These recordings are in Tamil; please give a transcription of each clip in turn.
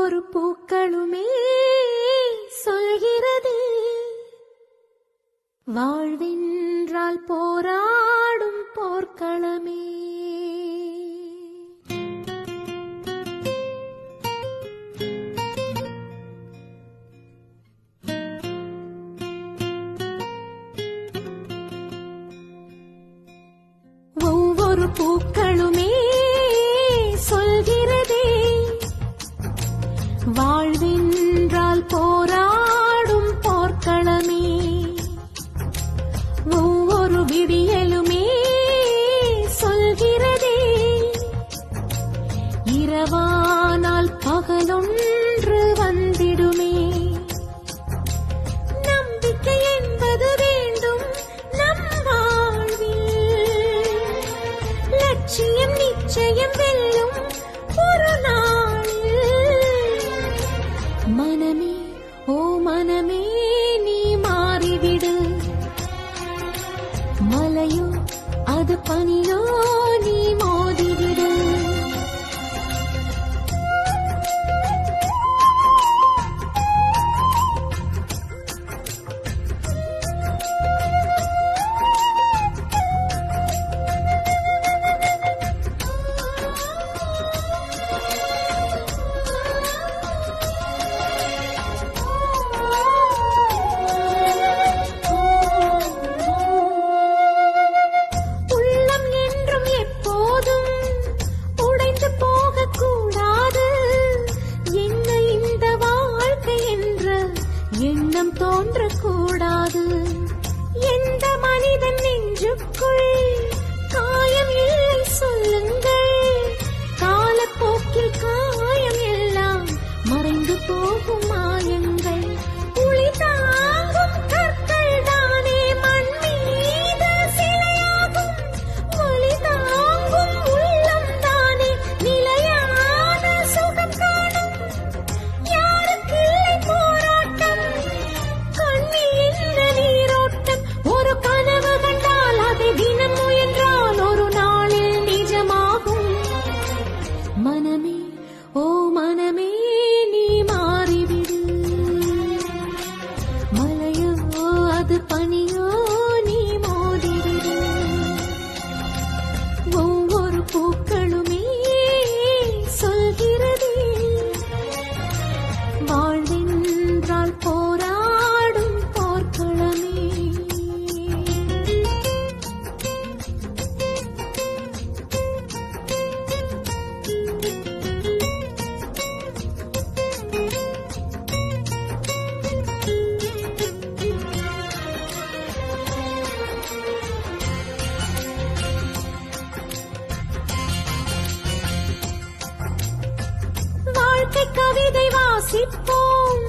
ஒவ்வொரு பூக்களுமே சொல்கிறது வாழ்வென்றால் போராடும் போர்க்களமே. ஒவ்வொரு பூக்களுமே சொல்கிறதே வாழ்வென்றால் போராடும் போர்க்களமே. ஒவ்வொரு விடியலுமே சொல்கிறதே இரவானால் பகலொன்று வந்திடுமே. நம்பிக்கை என்பது வேண்டும் நம் வாழ்வில், லட்சியம் நிச்சயம் வெல்லும் ஒரு நாளில். மனமே ஓ மனமே நீ மாறிவிடு, மலையோ அது பனியோ நீ மோதிவிடு. எண்ணம் தோன்றக்கூடாது. எந்த மனிதன் நெஞ்சுக்குள் காயம் இல்லை சொல்லுங்கள், காலப்போக்கில் காயம் எல்லாம் மறைந்து போகும் மாயங்கள். உளி தாங்கும் கற்கள் தானே மண் மீது சிலையாகும், ஒளி தாங்கும் உள்ளம் தானே நிலையான சுகம் காணும். யாருக்கு இல்லை போராட்டம், ஒரு கனவு கண்டால் அதை தினம் முயன்றால் ஒரு நாளில் நிஜமாகும். மனமே ஓ மனமே நீ மாறிவிடு, மலையோ அது பனியோ நீ மோதிவிடு. ஒவ்வொரு பூக்களுமே சொல்கிறதே வாழ்வென்றால் போராடும் போர்க்களமே. வாழ்க்கை கவிதை வாசிப்போம்,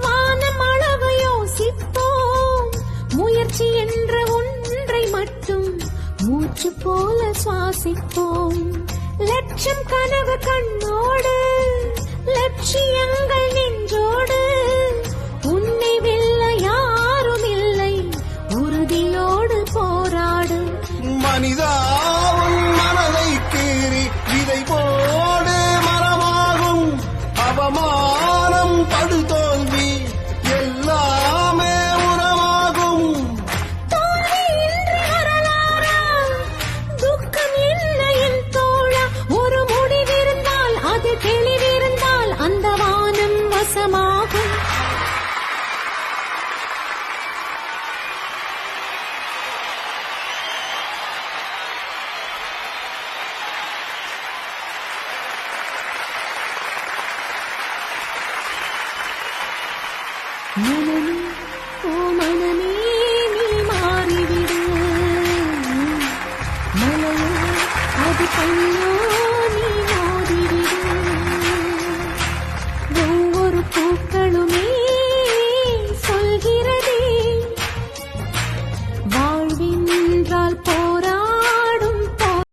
வானம் அளவு யோசிப்போம். முயற்சி என்ற ஒன்றை மட்டும் மூச்சு போல சுவாசிப்போம். லட்சம் கனவு கண்ணோடு, லட்சியங்கள் நெஞ்சோடு. உன்னை வெல்ல யாரும் இல்லை, உறுதியோடு போராடு. மனிதாவும் மனதை கீறி விதை போடு மரமாகும். அவமானம் படு தோல்வி எல்லாமே உரமாகும். தோல்வி இன்று வரலாறா, துக்கம் என்ன என் தோழா. ஒரு முடிவிருந்தால் அது தெளிவிருந்தால் அந்த வானம் வசமாகும். மனமே